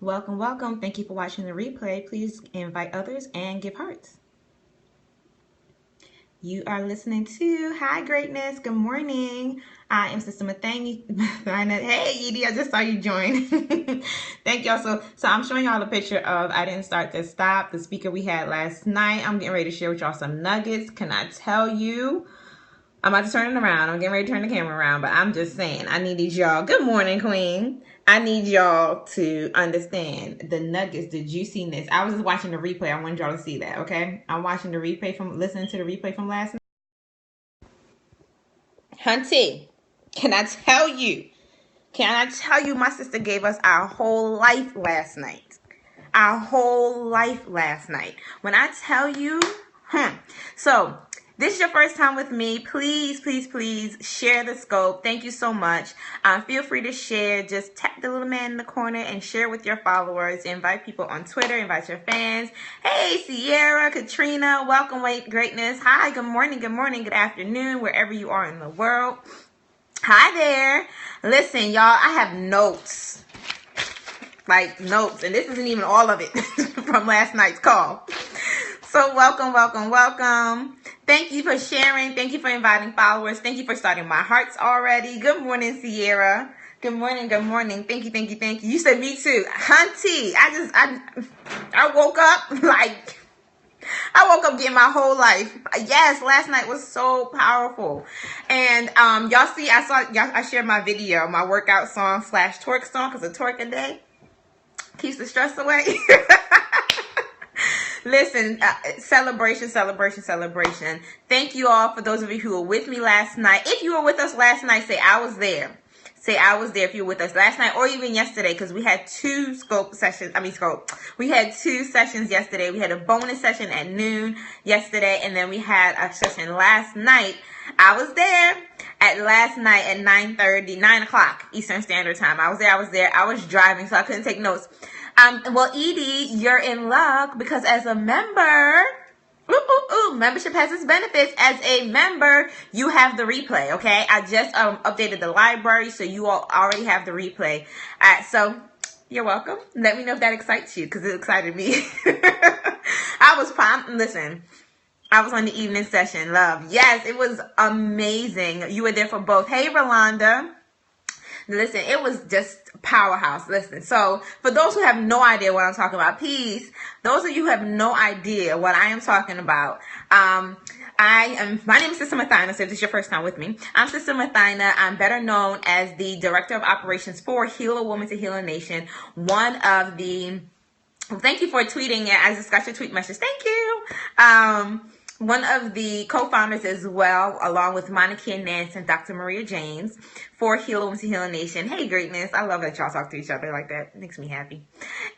Welcome, welcome. Thank you for watching the replay. Please invite others and give hearts. You are listening to Hi Greatness. Good morning. I am Sister Mothyna. Hey, Edie, I just saw you join. Thank y'all. So I'm showing y'all a picture of I Didn't Start to Stop, the speaker we had last night. I'm getting ready to share with y'all some nuggets. Can I tell you? I'm about to turn it around. I'm getting ready to turn the camera around, but I'm just saying, I need y'all. Good morning, Queen. I need y'all to understand the nuggets, the juiciness. I was just watching the replay. I wanted y'all to see that, okay? I'm watching the replay listening to the replay from last night. Hunty, can I tell you, my sister gave us our whole life last night. Our whole life last night. When I tell you, So, this is your first time with me. Please, please, please share the scope. Thank you so much. Feel free to share. Just tap the little man in the corner and share with your followers. Invite people on Twitter. Invite your fans. Hey, Sierra, Katrina, welcome, greatness. Hi, good morning, good afternoon, wherever you are in the world. Hi there. Listen, y'all, I have notes. Like notes, and this isn't even all of it from last night's call. So welcome, welcome, welcome. Thank you for sharing. Thank you for inviting followers. Thank you for starting my hearts already. Good morning, Sierra. Good morning, good morning. Thank you, thank you, thank you. You said me too. Hunty, I woke up like, I woke up getting my whole life. Yes, last night was so powerful. And y'all see, I shared my video, my workout song / twerk song, because a twerk a day keeps the stress away. Listen, celebration. Thank you all for those of you who were with me last night. If you were with us last night, say I was there. Say I was there if you were with us last night or even yesterday, because we had two sessions. We had two sessions yesterday. We had a bonus session at noon yesterday, and then we had a session last night. I was there at last night at 9 o'clock Eastern Standard Time. I was there. I was driving, so I couldn't take notes. Well, Edie, you're in luck because as a member, membership has its benefits. As a member, you have the replay, okay? I just updated the library, so you all already have the replay. So you're welcome. Let me know if that excites you, because it excited me. Listen, I was on the evening session, love. Yes, it was amazing. You were there for both. Hey, Rolanda. Listen, it was just powerhouse. Listen, so for those who have no idea what I'm talking about, those of you who have no idea what I am talking about, my name is Sister Mothyna, so if this is your first time with me. I'm Sister Mothyna. I'm better known as the Director of Operations for Heal a Woman to Heal a Nation. Thank you for tweeting it. I just got your tweet message. Thank you. One of the co-founders as well, along with Monica and Nance and Dr. Maria James, for Heal a Woman to Heal a Nation. Hey, greatness. I love that y'all talk to each other like that. It makes me happy.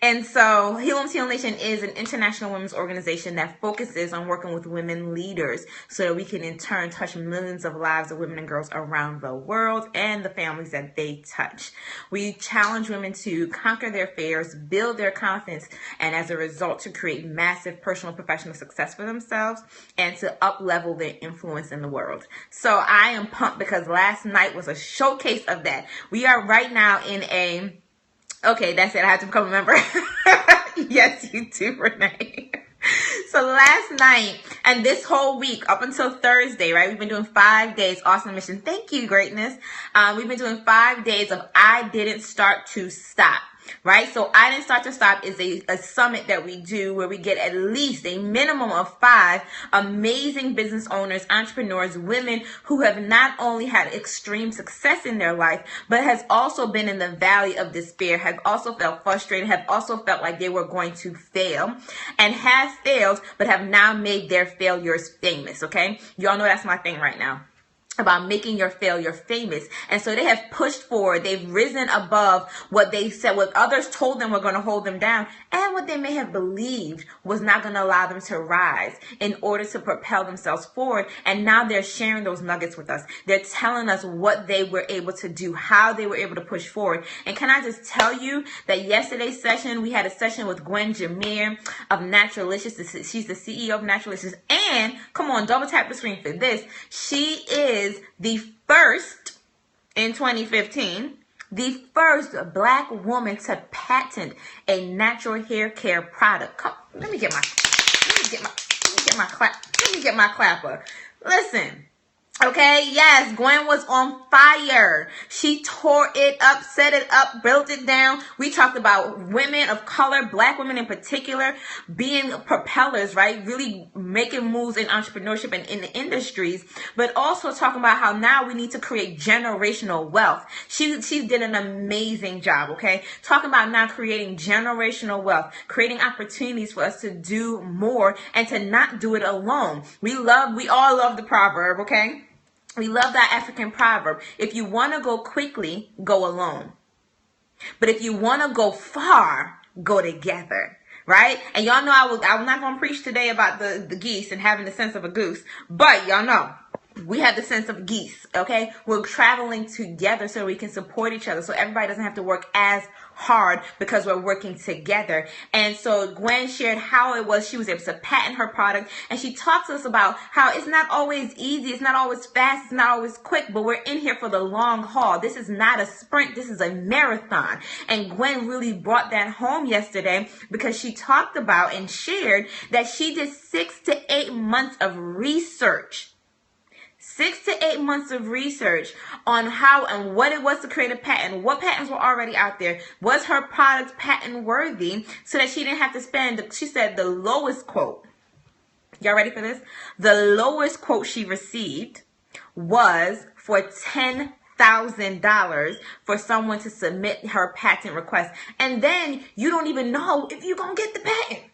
And so Heal a Woman to Heal a Nation is an international women's organization that focuses on working with women leaders so that we can in turn touch millions of lives of women and girls around the world and the families that they touch. We challenge women to conquer their fears, build their confidence, and as a result to create massive personal and professional success for themselves and to up-level their influence in the world. So I am pumped because last night was a showcase of that. We are right now in okay, that's it. I have to become a member. Yes, you too, Renee. So last night and this whole week up until Thursday, right? We've been doing 5 days. Awesome mission. Thank you, greatness. We've been doing 5 days of I Didn't Start to Stop. Right? So I Didn't Start to Stop is a summit that we do where we get at least a minimum of 5 amazing business owners, entrepreneurs, women who have not only had extreme success in their life, but has also been in the valley of despair, have also felt frustrated, have also felt like they were going to fail and have failed, but have now made their failures famous. Okay? Y'all know that's my thing right now, about making your failure famous. And so they have pushed forward. They've risen above what they said, what others told them were going to hold them down, and what they may have believed was not going to allow them to rise in order to propel themselves forward. And now they're sharing those nuggets with us. They're telling us what they were able to do, how they were able to push forward. And can I just tell you that yesterday's session, we had a session with Gwen of Naturalicious. She's the CEO of Naturalicious. And come on, double tap the screen for this. She is the first in 2015 the first Black woman to patent a natural hair care product. Come, let me get my clapper. Listen. Okay, yes, Gwen was on fire. She tore it up, set it up, built it down. We talked about women of color, Black women in particular, being propellers, right? Really making moves in entrepreneurship and in the industries, but also talking about how now we need to create generational wealth. She did an amazing job, okay? Talking about now creating generational wealth, creating opportunities for us to do more and to not do it alone. We all love the proverb, okay? We love that African proverb. If you want to go quickly, go alone. But if you want to go far, go together. Right? And y'all know I'm not going to preach today about the geese and having the sense of a goose. But y'all know we have the sense of geese, okay? We're traveling together so we can support each other. So everybody doesn't have to work as hard because we're working together. And so Gwen shared how it was she was able to patent her product. And she talks to us about how it's not always easy. It's not always fast. It's not always quick. But we're in here for the long haul. This is not a sprint. This is a marathon. And Gwen really brought that home yesterday because she talked about and shared that she did 6 to 8 months of research. 6 to 8 months of research on how and what it was to create a patent, what patents were already out there, was her product patent worthy, so that she didn't have to spend, she said the lowest quote, y'all ready for this? The lowest quote she received was for $10,000 for someone to submit her patent request. And then you don't even know if you're going to get the patent.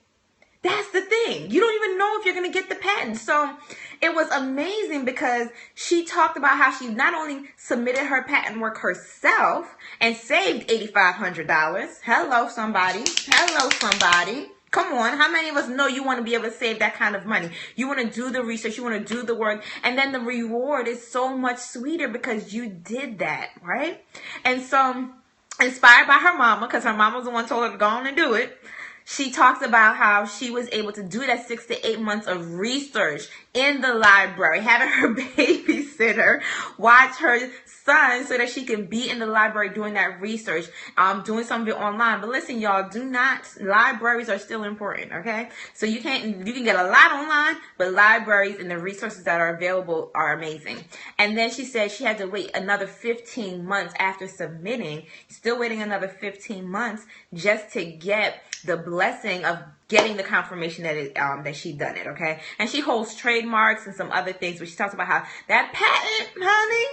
That's the thing. You don't even know if you're going to get the patent. So it was amazing because she talked about how she not only submitted her patent work herself and saved $8,500. Hello, somebody. Hello, somebody. Come on. How many of us know you want to be able to save that kind of money? You want to do the research. You want to do the work. And then the reward is so much sweeter because you did that, right? And so inspired by her mama, because her mama was the one who told her to go on and do it, she talks about how she was able to do that 6 to 8 months of research in the library, having her babysitter watch her son so that she can be in the library doing that research, doing some of it online. But listen, y'all, libraries are still important, okay? So you can get a lot online, but libraries and the resources that are available are amazing. And then she said she had to wait another 15 months after submitting, still waiting another 15 months just to get the blessing of getting the confirmation that she done it, okay? And she holds trademarks and some other things, but she talks about how that patent, honey,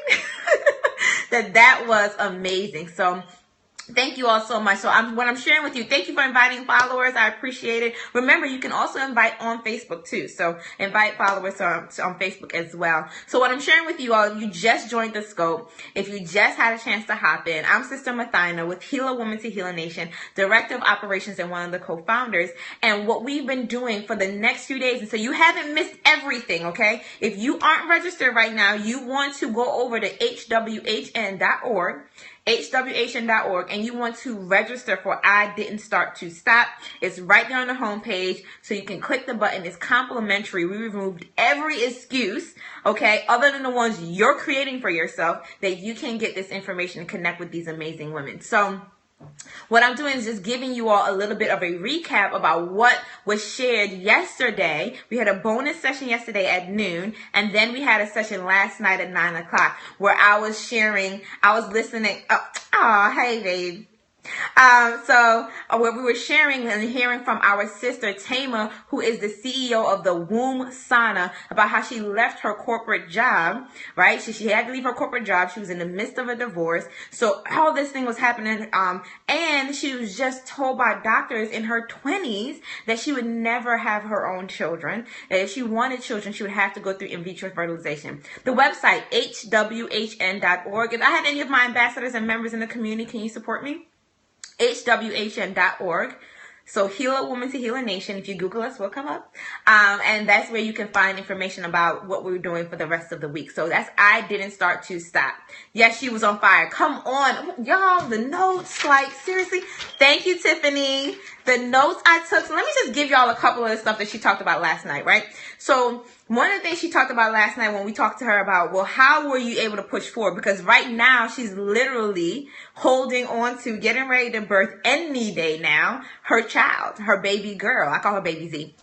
that was amazing. So thank you all so much. So what I'm sharing with you, thank you for inviting followers. I appreciate it. Remember, you can also invite on Facebook too. So invite followers on Facebook as well. So what I'm sharing with you all, you just joined the scope. If you just had a chance to hop in, I'm Sister Mothyna with Heal a Woman to Heal a Nation, Director of Operations and one of the co-founders. And what we've been doing for the next few days, and so you haven't missed everything, okay? If you aren't registered right now, you want to go over to hwhn.org. hwhn.org, and you want to register for I Didn't Start to Stop. It's right there on the homepage, so you can click the button. It's complimentary. We removed every excuse, okay, other than the ones you're creating for yourself, that you can get this information and connect with these amazing women. So what I'm doing is just giving you all a little bit of a recap about what was shared yesterday. We had a bonus session yesterday at noon, and then we had a session last night at 9 o'clock where I was listening. Oh, hey, babe. Where we were sharing and hearing from our sister Tamer, who is the CEO of the Mothyna, about how she left her corporate job, right? She had to leave her corporate job. She was in the midst of a divorce. So all this thing was happening. And she was just told by doctors in her 20s that she would never have her own children. That if she wanted children, she would have to go through in vitro fertilization. The website, hwhn.org. If I have any of my ambassadors and members in the community, can you support me? hwhn.org. So Heal a Woman to Heal a Nation. If you Google us, we'll come up. And that's where you can find information about what we're doing for the rest of the week. So that's I Didn't Start to Stop. Yes, she was on fire. Come on. Y'all, the notes, like, seriously. Thank you, Tiffany. the notes I took, so let me just give y'all a couple of the stuff that she talked about last night, right? So one of the things she talked about last night when we talked to her about, well, how were you able to push forward? Because right now she's literally holding on to getting ready to birth any day now, her child, her baby girl. I call her Baby Z.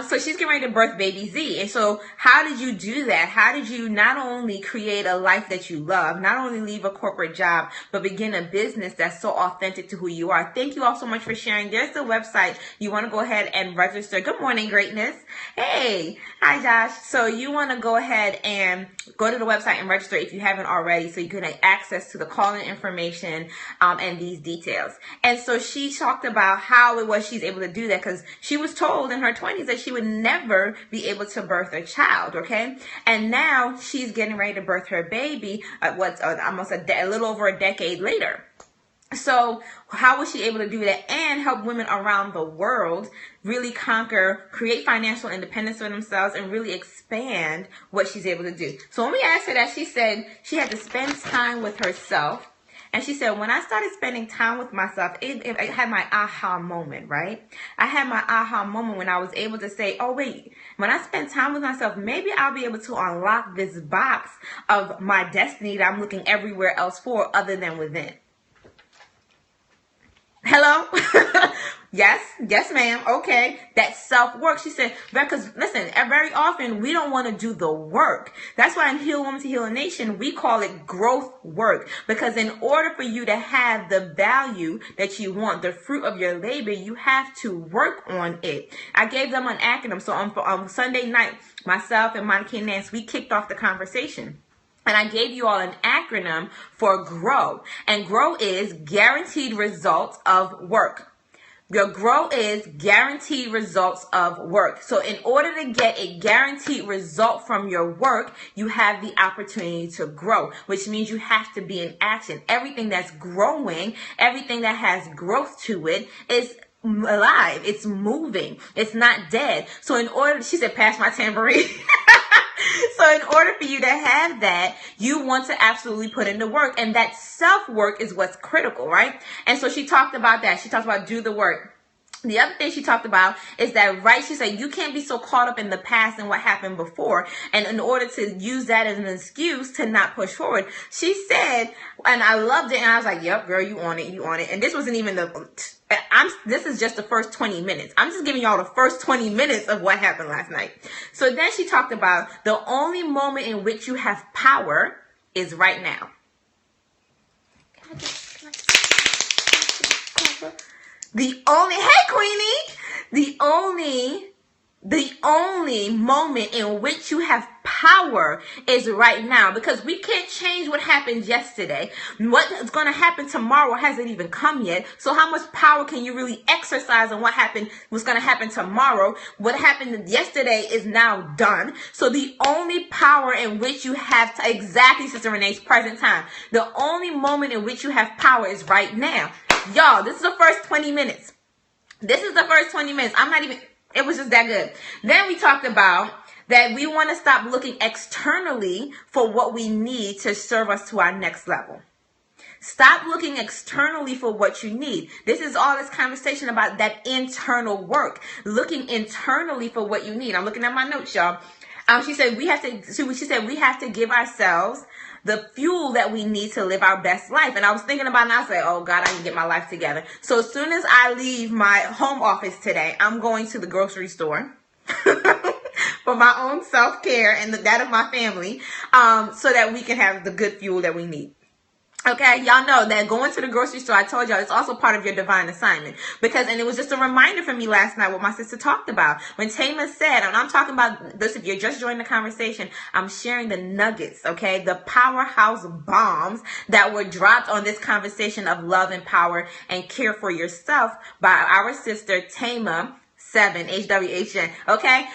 So she's getting ready to birth baby Z. And so how did you do that? How did you not only create a life that you love, not only leave a corporate job, but begin a business that's so authentic to who you are? Thank you all so much for sharing. There's the website. You want to go ahead and register. Good morning, greatness. Hey, hi, Josh. So you want to go ahead and go to the website and register if you haven't already, so you can have access to the call-in information and these details. And so she talked about how it was she's able to do that, because she was told in her 20s that she would never be able to birth a child, okay? And now she's getting ready to birth her baby, almost a little over a decade later. So how was she able to do that and help women around the world really conquer, create financial independence for themselves, and really expand what she's able to do? So when we asked her that, she said she had to spend time with herself. And she said, when I started spending time with myself, it had my aha moment, right? I had my aha moment when I was able to say, oh, wait, when I spend time with myself, maybe I'll be able to unlock this box of my destiny that I'm looking everywhere else for other than within. Hello? Yes, ma'am. Okay. That self-work. She said, because listen, very often we don't want to do the work. That's why in Heal Woman to Heal a Nation, we call it growth work. Because in order for you to have the value that you want, the fruit of your labor, you have to work on it. I gave them an acronym. So on Sunday night, myself and Monica and Nance, we kicked off the conversation. And I gave you all an acronym for GROW. And GROW is guaranteed results of work. Your GROW is guaranteed results of work. So in order to get a guaranteed result from your work, you have the opportunity to grow, which means you have to be in action. Everything that's growing, everything that has growth to it is alive. It's moving. It's not dead. So in order, she said, pass my tambourine. So in order for you to have that, you want to absolutely put in the work. And that self-work is what's critical, right? And so she talked about that. She talked about do the work. The other thing she talked about is that, right, she said, you can't be so caught up in the past and what happened before. And in order to use that as an excuse to not push forward, she said, and I loved it. And I was like, yep, girl, you on it, you on it. And this wasn't even this is just the first 20 minutes. I'm just giving y'all the first 20 minutes of what happened last night. So then she talked about the only moment in which you have power is right now. Hey Queenie, the only moment in which you have power is right now, because we can't change what happened yesterday. What's going to happen tomorrow hasn't even come yet. So how much power can you really exercise on what's going to happen tomorrow? What happened yesterday is now done. So the only power in which you have exactly, Sister Renee's present time. The only moment in which you have power is right now. Y'all, this is the first 20 minutes. This is the first 20 minutes. It was just that good. Then we talked about that we want to stop looking externally for what we need to serve us to our next level. Stop looking externally for what you need. This is all this conversation about that internal work. Looking internally for what you need. I'm looking at my notes, y'all. She said we have to give ourselves the fuel that we need to live our best life. And I was thinking about it, and I said, oh God, I need to get my life together. So as soon as I leave my home office today, I'm going to the grocery store for my own self-care and that of my family, so that we can have the good fuel that we need. Okay, y'all know that going to the grocery store, I told y'all, it's also part of your divine assignment. And it was just a reminder for me last night what my sister talked about. When Tamer said, and I'm talking about this, if you're just joining the conversation, I'm sharing the nuggets, okay? The powerhouse bombs that were dropped on this conversation of love and power and care for yourself by our sister Tamer 7, HWHN, okay?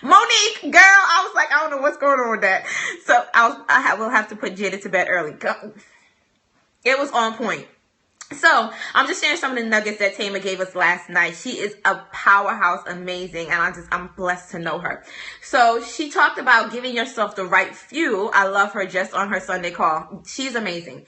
Monique, girl, I was like, I don't know what's going on with that. So I will have to put Jada to bed early. It was on point. So I'm just sharing some of the nuggets that Tamer gave us last night. She is a powerhouse, amazing, and I'm blessed to know her. So she talked about giving yourself the right fuel. I love her just on her Sunday call. She's amazing.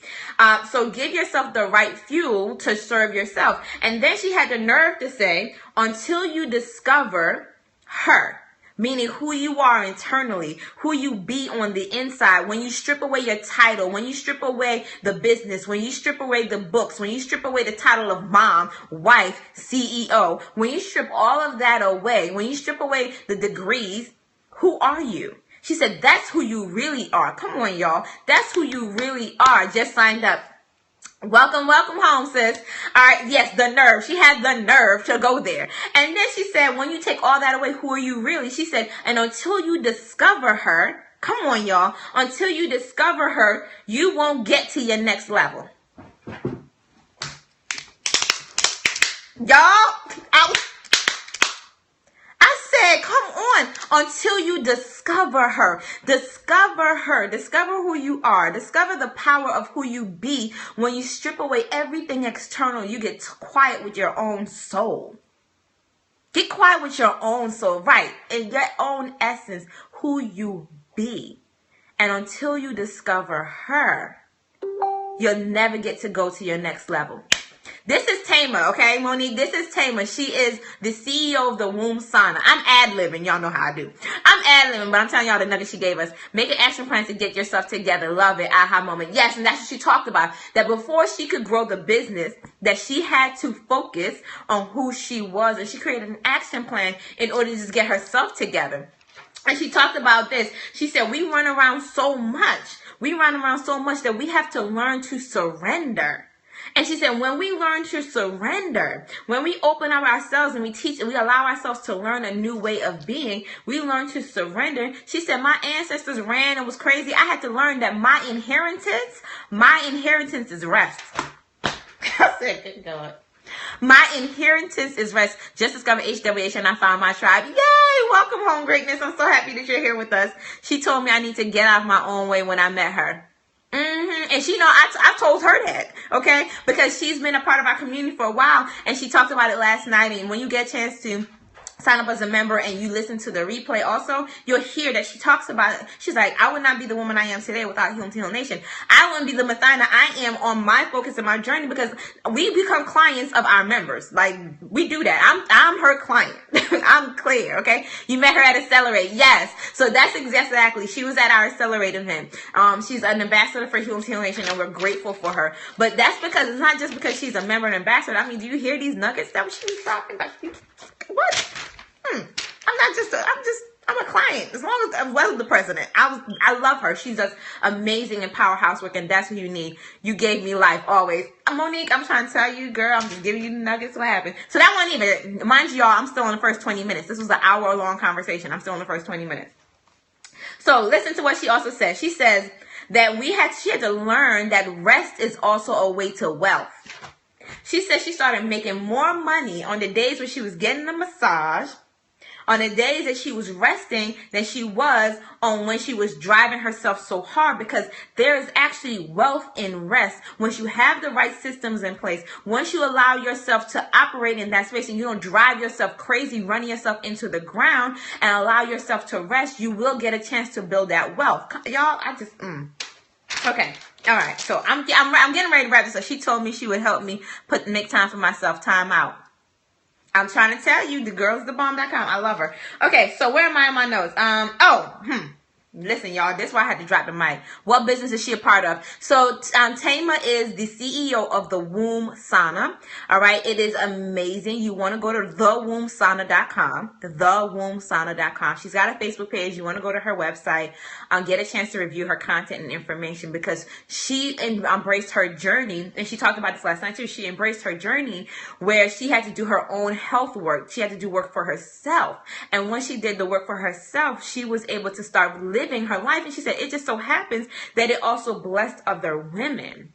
So give yourself the right fuel to serve yourself. And then she had the nerve to say, until you discover her. Meaning who you are internally, who you be on the inside. When you strip away your title, when you strip away the business, when you strip away the books, when you strip away the title of mom, wife, CEO, when you strip all of that away, when you strip away the degrees, who are you? She said, that's who you really are. Come on, y'all. That's who you really are. Just signed up. Welcome home, sis. All right, yes, the nerve. She had the nerve to go there. And then she said, when you take all that away, who are you really? She said, and until you discover her, come on, y'all, until you discover her, you won't get to your next level. Y'all, I said, come on, until you discover her, discover who you are, discover the power of who you be. When you strip away everything external, you get quiet with your own soul. Get quiet with your own soul, right? In your own essence, who you be. And until you discover her, you'll never get to go to your next level. This is Tamer, okay, Monique? This is Tamer. She is the CEO of the Womb Sauna. I'm ad-libbing. Y'all know how I do. I'm ad-libbing, but I'm telling y'all the nugget she gave us. Make an action plan to get yourself together. Love it. Aha moment. Yes, and that's what she talked about. That before she could grow the business, that she had to focus on who she was. And she created an action plan in order to just get herself together. And she talked about this. She said, we run around so much. We run around so much that we have to learn to surrender. And she said, when we learn to surrender, when we open up ourselves and we teach and we allow ourselves to learn a new way of being, we learn to surrender. She said, my ancestors ran and was crazy. I had to learn that my inheritance is rest. I said, good God. My inheritance is rest. Just discovered HWH and I found my tribe. Yay! Welcome home, greatness. I'm so happy that you're here with us. She told me I need to get out of my own way when I met her. And she know I told her that, okay? Because she's been a part of our community for a while, and she talked about it last night. And when you get a chance to sign up as a member and you listen to the replay also, you'll hear that she talks about it. She's like, I would not be the woman I am today without Healing to Heal Nation. I wouldn't be the Mothyna I am on my focus and my journey because we become clients of our members. Like, we do that. I'm her client. I'm clear, okay? You met her at Accelerate. Yes. So that's exactly. She was at our Accelerate event. She's an ambassador for Healing to Heal Nation, and we're grateful for her. But that's because it's not just because she's a member and ambassador. I mean, do you hear these nuggets that she's talking about? What? I'm a client. As long as I'm well the president. I love her. She does amazing and powerhouse work, and that's what you need. You gave me life always. Monique, I'm trying to tell you, girl, I'm just giving you the nuggets what happened. So that wasn't even, mind you, y'all, I'm still in the first 20 minutes. This was an hour-long conversation. I'm still in the first 20 minutes. So listen to what she also says. She says that she had to learn that rest is also a way to wealth. She said she started making more money on the days when she was getting a massage, on the days that she was resting, than she was on when she was driving herself so hard, because there is actually wealth in rest. Once you have the right systems in place, once you allow yourself to operate in that space and you don't drive yourself crazy, running yourself into the ground, and allow yourself to rest, you will get a chance to build that wealth. Y'all, okay. All right. So I'm getting ready to wrap this up. She told me she would help me make time for myself, time out. I'm trying to tell you, thegirlsthebomb.com. I love her. Okay, so where am I in my notes? Listen, y'all, this is why I had to drop the mic. What business is she a part of? So, Tamer is the CEO of the Womb Sauna. All right, it is amazing. You want to go to thewombsauna.com, thewombsauna.com. She's got a Facebook page. You want to go to her website, get a chance to review her content and information, because she embraced her journey, and she talked about this last night too. She embraced her journey where she had to do her own health work. She had to do work for herself, and once she did the work for herself, she was able to start living her life. And she said it just so happens that it also blessed other women.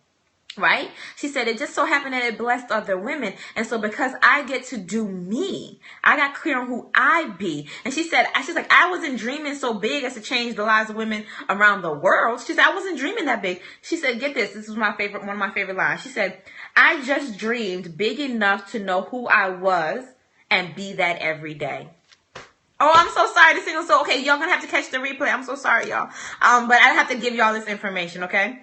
Right? She said, it just so happened that it blessed other women. And so because I get to do me, I got clear on who I be. And she's like, I wasn't dreaming so big as to change the lives of women around the world. She said, I wasn't dreaming that big. She said, get this. This is one of my favorite lines. She said, I just dreamed big enough to know who I was and be that every day. Oh, I'm so sorry to single. So, okay, y'all gonna have to catch the replay. I'm so sorry, y'all. But I have to give y'all this information, okay?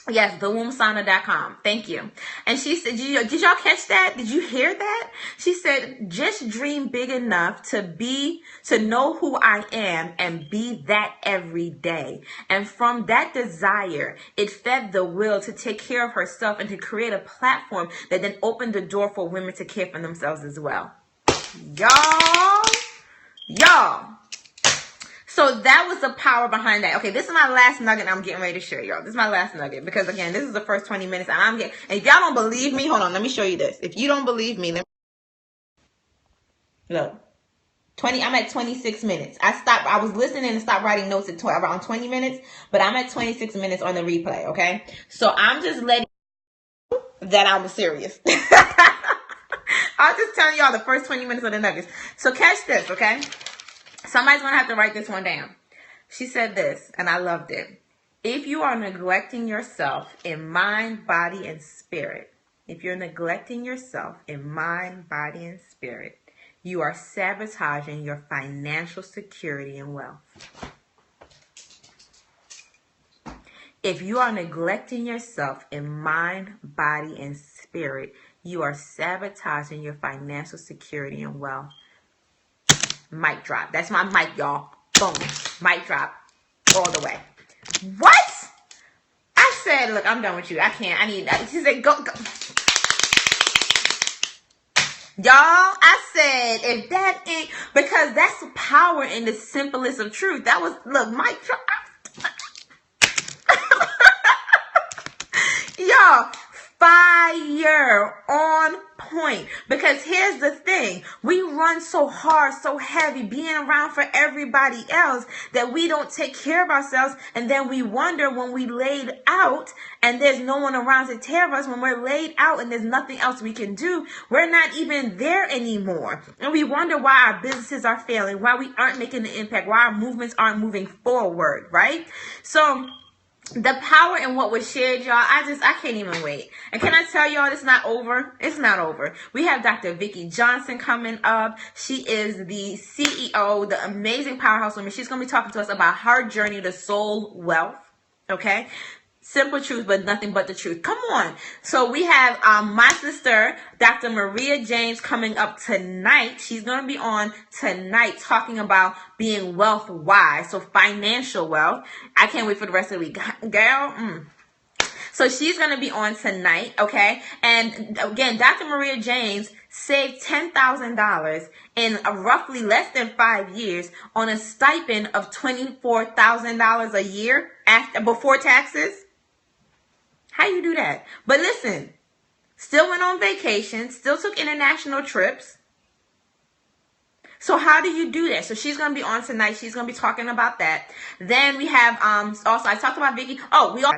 Yes, thewombsauna.com. Thank you. And she said, did y'all catch that? Did you hear that? She said, just dream big enough to know who I am and be that every day. And from that desire, it fed the will to take care of herself and to create a platform that then opened the door for women to care for themselves as well. Y'all. So that was the power behind that. Okay, this is my last nugget I'm getting ready to share, y'all. This is my last nugget because, again, this is the first 20 minutes. And if y'all don't believe me, hold on, let me show you this. If you don't believe me, look. I'm at 26 minutes. I was listening and stopped writing notes at around 20 minutes, but I'm at 26 minutes on the replay, okay? So I'm just letting you know that I'm serious. I'll just tell y'all the first 20 minutes of the nuggets. So catch this, okay? Somebody's going to have to write this one down. She said this, and I loved it. If you are neglecting yourself in mind, body, and spirit, if you're neglecting yourself in mind, body, and spirit, you are sabotaging your financial security and wealth. If you are neglecting yourself in mind, body, and spirit, you are sabotaging your financial security and wealth. Mic drop. That's my mic, y'all. Boom. Mic drop. All the way. What? I said, look, I'm done with you. I can't. She said, go. Y'all, I said, if that ain't, because that's power in the simplest of truth. That was, look, mic drop. Y'all, fire on point. Because here's the thing. We run so hard, so heavy, being around for everybody else that we don't take care of ourselves. And then we wonder when we laid out and there's no one around to take care of us. When we're laid out and there's nothing else we can do, we're not even there anymore. And we wonder why our businesses are failing, why we aren't making the impact, why our movements aren't moving forward, right? So the power in what was shared, y'all, I can't even wait. And can I tell y'all, it's not over? It's not over. We have Dr. Vicki Johnson coming up. She is the CEO, the amazing powerhouse woman. She's going to be talking to us about her journey to soul wealth. Okay? Simple truth, but nothing but the truth. Come on. So we have my sister, Dr. Maria James, coming up tonight. She's going to be on tonight talking about being wealth wise. So financial wealth. I can't wait for the rest of the week. Girl, So she's going to be on tonight, okay? And again, Dr. Maria James saved $10,000 in roughly less than 5 years on a stipend of $24,000 a year before taxes. How you do that? But listen, still went on vacation, still took international trips. So how do you do that? So she's going to be on tonight. She's going to be talking about that. Then we have, also, I talked about Vicki. Oh, we all